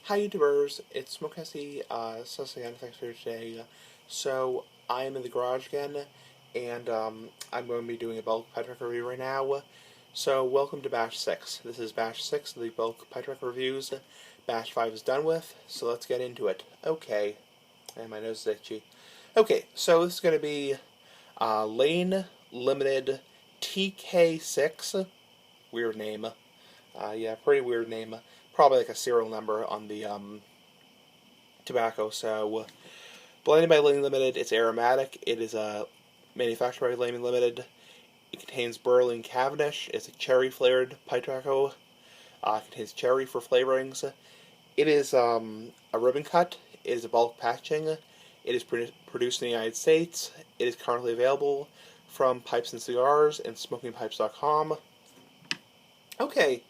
Hi YouTubers, it's Smokesty, again, thanks for today. So, I am in the garage again, and I'm going to be doing a bulk pet truck review right now. So, welcome to Batch 6. This is Batch 6 of the bulk pet truck reviews. Batch 5 is done with, so let's get into it. Okay, and my nose is itchy. Okay, so this is going to be Lane Limited TK6. Weird name. Yeah, pretty weird name. Probably like a serial number on the tobacco. So, blended by Lane Limited, it's aromatic. It is manufactured by Lane Limited. It contains burley and Cavendish. It's a cherry flavored pipe tobacco. It contains cherry for flavorings. It is a ribbon cut. It is a bulk packaging. It is produced in the United States. It is currently available from Pipes and Cigars and SmokingPipes.com. Okay,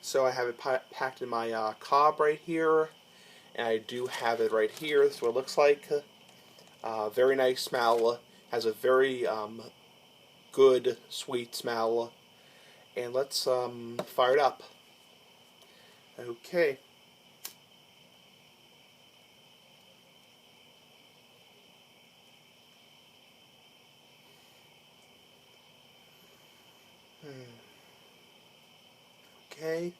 so I have it packed in my cob right here, and I do have it right here. This is what it looks like. Very nice smell. Has a very good, sweet smell. And let's fire it up. Okay. Okay.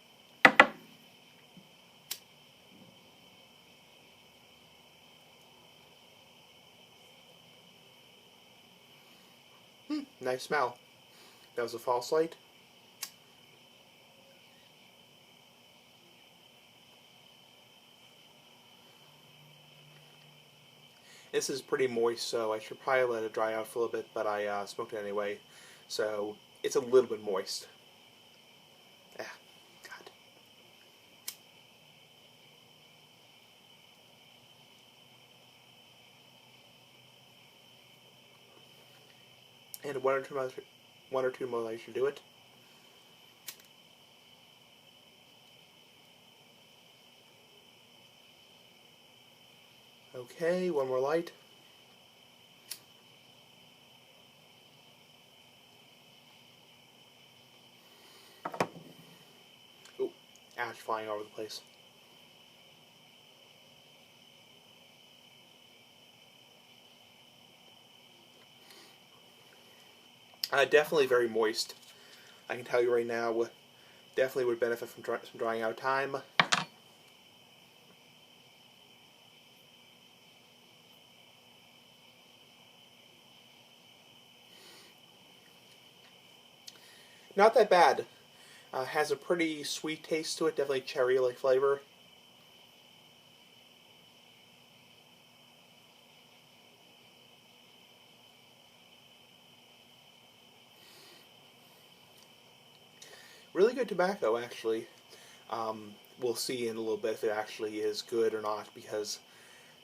Nice smell. That was a false light. This is pretty moist, so I should probably let it dry out for a little bit, but I smoked it anyway. So it's a little bit moist. Ah, God. And one or two more lights should do it. Okay, one more light. Ooh, ash flying all over the place. Definitely very moist. I can tell you right now, definitely would benefit from some drying out time. Not that bad. Has a pretty sweet taste to it, definitely cherry-like flavor. Really good tobacco, actually. We'll see in a little bit if it actually is good or not, because,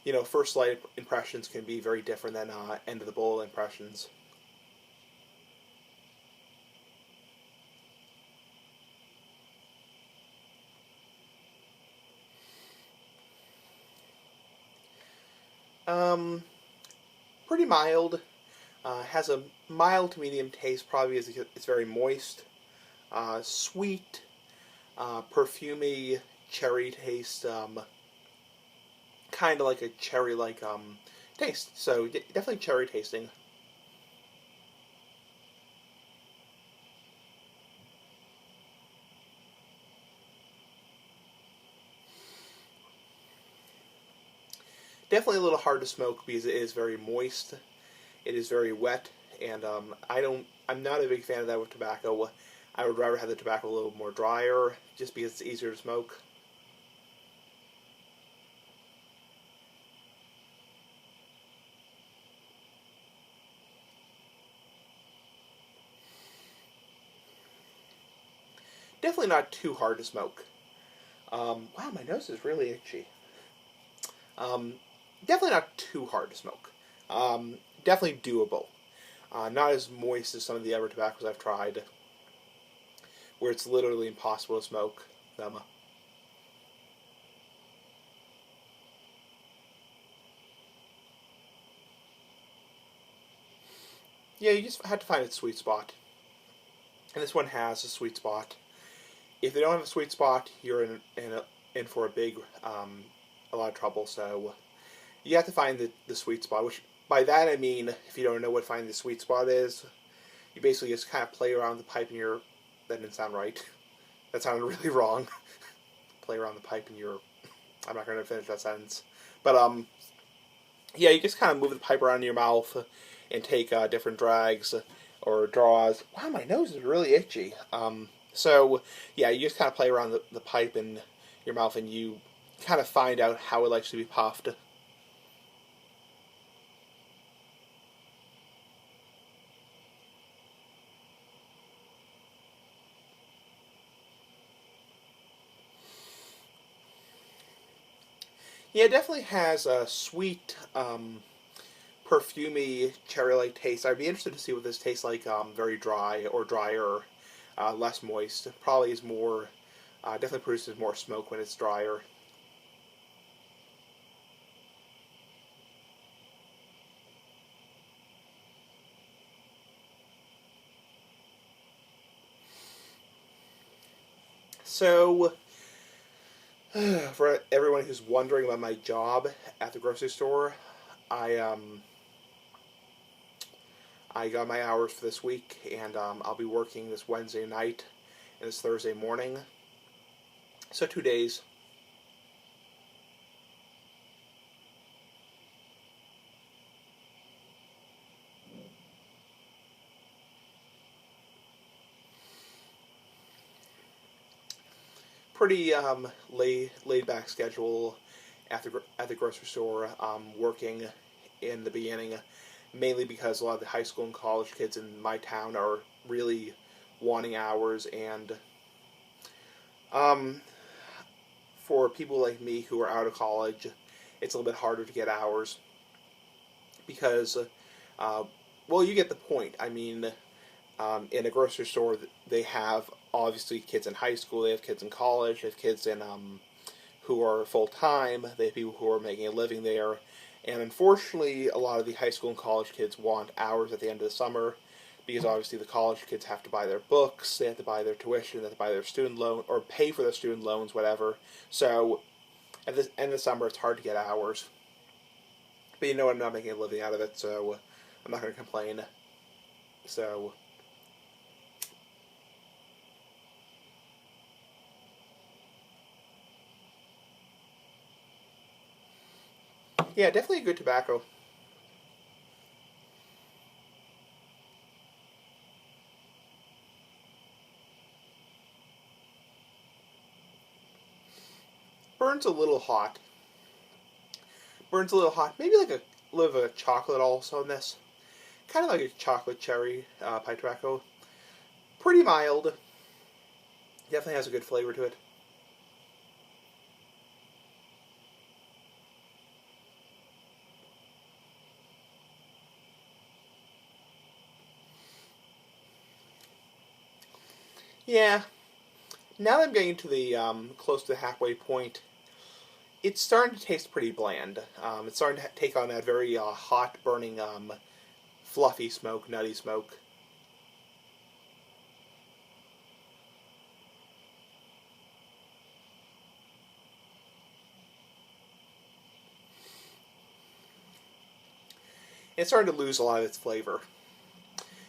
you know, first light impressions can be very different than end of the bowl impressions. Um, Pretty mild. Has a mild to medium taste, probably as it's very moist. Sweet, perfumey cherry taste, kind of like a cherry-like taste. So definitely cherry tasting. Definitely a little hard to smoke because it is very moist. It is very wet, and I'm not a big fan of that with tobacco. I would rather have the tobacco a little more drier, just because it's easier to smoke. Definitely not too hard to smoke. Wow, my nose is really itchy. Um, Definitely not too hard to smoke. Definitely doable. Not as moist as some of the other tobaccos I've tried, where it's literally impossible to smoke them. Yeah, you just have to find its sweet spot. And this one has a sweet spot. If they don't have a sweet spot, you're in in for a lot of trouble. So you have to find the sweet spot. Which by that I mean, if you don't know what finding the sweet spot is, you basically just kind of play around the pipe in your. That didn't sound right. That sounded really wrong. Play around the pipe in your. I'm not going to finish that sentence, but yeah, you just kind of move the pipe around in your mouth and take different drags or draws. Wow, my nose is really itchy. So yeah, you just kind of play around the pipe in your mouth, and you kind of find out how it likes to be puffed. Yeah, it definitely has a sweet, perfumey cherry-like taste. I'd be interested to see what this tastes like. Very dry or drier, less moist. Probably is more. Definitely produces more smoke when it's drier. So, for everyone who's wondering about my job at the grocery store, I I got my hours for this week, and I'll be working this Wednesday night and this Thursday morning. So 2 days. Pretty laid back schedule at the grocery store. Working in the beginning, mainly because a lot of the high school and college kids in my town are really wanting hours, and um, for people like me who are out of college, it's a little bit harder to get hours because, uh, well, you get the point. I mean, in a grocery store, they have obviously kids in high school, they have kids in college, they have kids in who are full time, they have people who are making a living there, and unfortunately, a lot of the high school and college kids want hours at the end of the summer because obviously the college kids have to buy their books, they have to buy their tuition, they have to buy their student loan or pay for their student loans, whatever. So at the end of the summer, it's hard to get hours. But you know what? I'm not making a living out of it, so I'm not going to complain. So yeah, definitely a good tobacco. Burns a little hot. Burns a little hot. Maybe like a little bit of chocolate also in this. Kind of like a chocolate cherry pipe tobacco. Pretty mild. Definitely has a good flavor to it. Yeah. Now that I'm getting to the close to the halfway point, it's starting to taste pretty bland. It's starting to take on that very hot, burning, fluffy smoke, nutty smoke. It's starting to lose a lot of its flavor.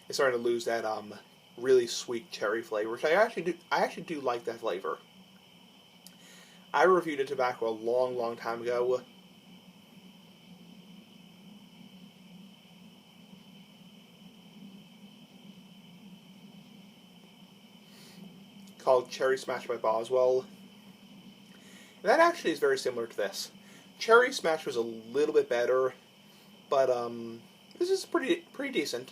It's starting to lose that really sweet cherry flavor, which I actually do like that flavor. I reviewed a tobacco a long, long time ago called Cherry Smash by Boswell. And that actually is very similar to this. Cherry Smash was a little bit better, but this is pretty decent.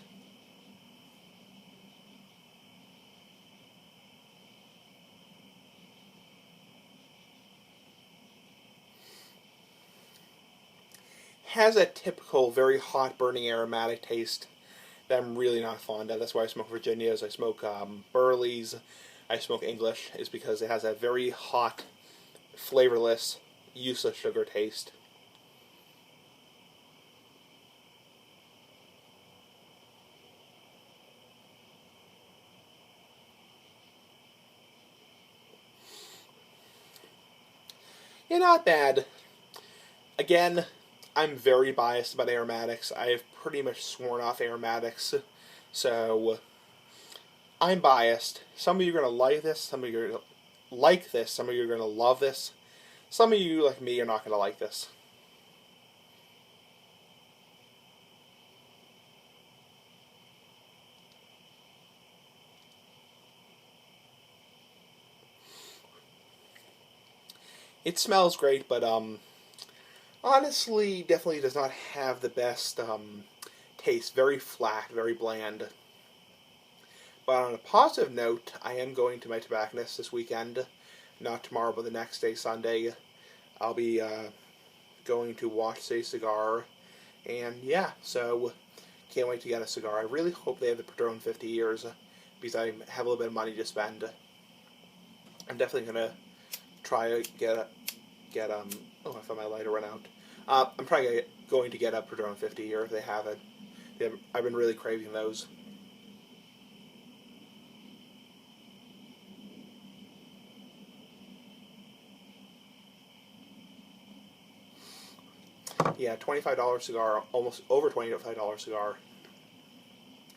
Has a typical, very hot, burning, aromatic taste that I'm really not fond of. That's why I smoke Virginias. I smoke Burleys. I smoke English. Is because it has a very hot, flavorless, useless sugar taste. Yeah, not bad. Again, I'm very biased about aromatics. I have pretty much sworn off aromatics, so I'm biased. Some of you are going to like this, some of you are going to like this, some of you are going to love this. Some of you, like me, are not going to like this. It smells great, but honestly, definitely does not have the best taste. Very flat, very bland. But on a positive note, I am going to my tobacconist this weekend. Not tomorrow, but the next day, Sunday. I'll be going to watch a cigar. And yeah, so can't wait to get a cigar. I really hope they have the Padron 50 years because I have a little bit of money to spend. I'm definitely going to try to get oh, I found my lighter went out. I'm probably going to get a Padron 50 here if they have it. I've been really craving those. Yeah, $25 cigar, almost over $25 cigar.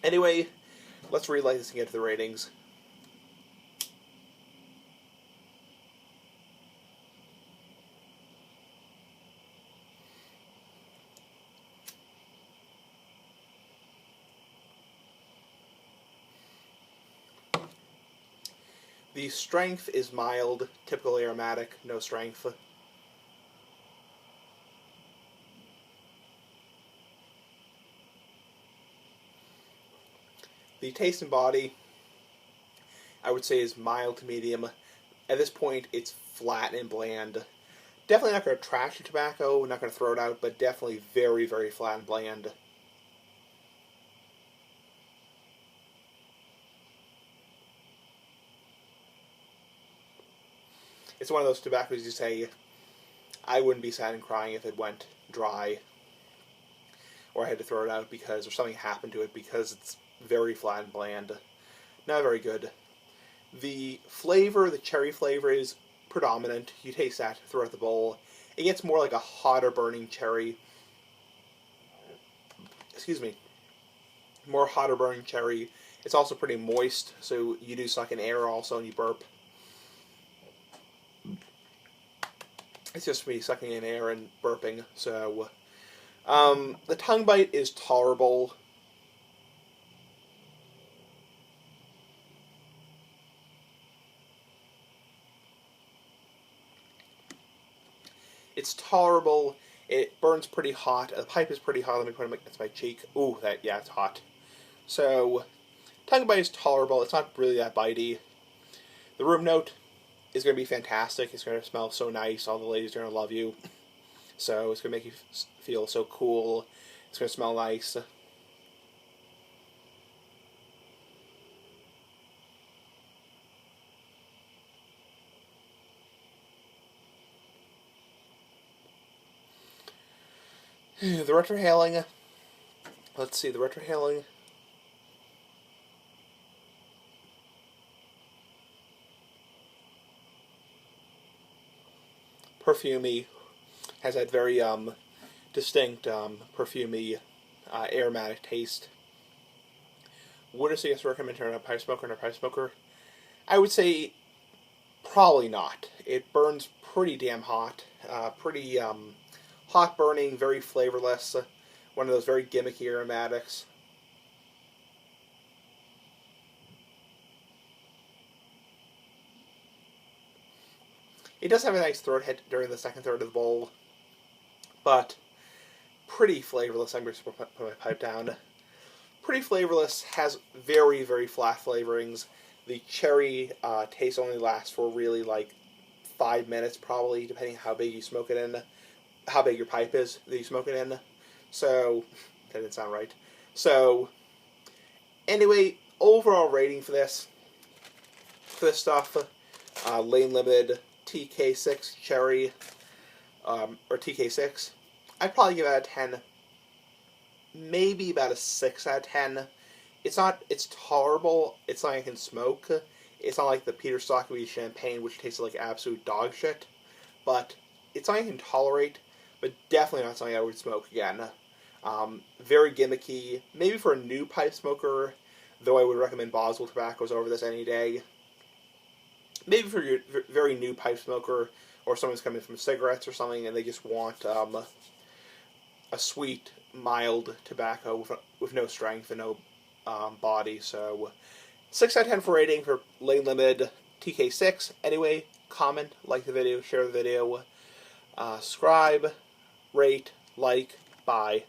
Anyway, let's relight this and get to the ratings. The strength is mild, typical aromatic, no strength. The taste and body, I would say, is mild to medium. At this point, it's flat and bland. Definitely not going to trash the tobacco, not going to throw it out, but definitely very, very flat and bland. It's one of those tobaccos you say, I wouldn't be sad and crying if it went dry, or I had to throw it out because, or something happened to it because it's very flat and bland. Not very good. The flavor, the cherry flavor, is predominant. You taste that throughout the bowl. It gets more like a hotter burning cherry. Excuse me. More hotter burning cherry. It's also pretty moist, so you do suck in air also and you burp. It's just me sucking in air and burping, so the tongue bite is tolerable. It's tolerable. It burns pretty hot. The pipe is pretty hot. Let me put it against my cheek. Ooh, yeah, it's hot. So, tongue bite is tolerable. It's not really that bitey. The room note is going to be fantastic. It's going to smell so nice. All the ladies are going to love you. So, it's going to make you feel so cool. It's going to smell nice. The retrohaling. Let's see, the retrohaling. Perfumey. Has that very distinct perfumey aromatic taste. Would I suggest recommend turning a pipe smoker and a pipe smoker? I would say probably not. It burns pretty damn hot. Pretty hot burning, very flavorless. One of those very gimmicky aromatics. It does have a nice throat hit during the second third of the bowl, but pretty flavorless. I'm going to put my pipe down. Pretty flavorless, has very, very flat flavorings. The cherry taste only lasts for really like 5 minutes, probably, depending how big you smoke it in, how big your pipe is that you smoke it in. So, that didn't sound right. So, anyway, overall rating for this stuff, Lane Limited TK6 Cherry, or TK6, I'd probably give it a 10. Maybe about a 6 out of 10. It's tolerable. It's something I can smoke. It's not like the Peter Stockoway champagne, which tastes like absolute dog shit. But it's something I can tolerate, but definitely not something I would smoke again. Very gimmicky. Maybe for a new pipe smoker, though I would recommend Boswell tobaccos over this any day. Maybe for your very new pipe smoker, or someone's coming from cigarettes or something, and they just want a sweet, mild tobacco with no strength and no body. So 6 out of 10 for rating for Lane Limited TK6. Anyway, comment, like the video, share the video, subscribe, rate, like, bye.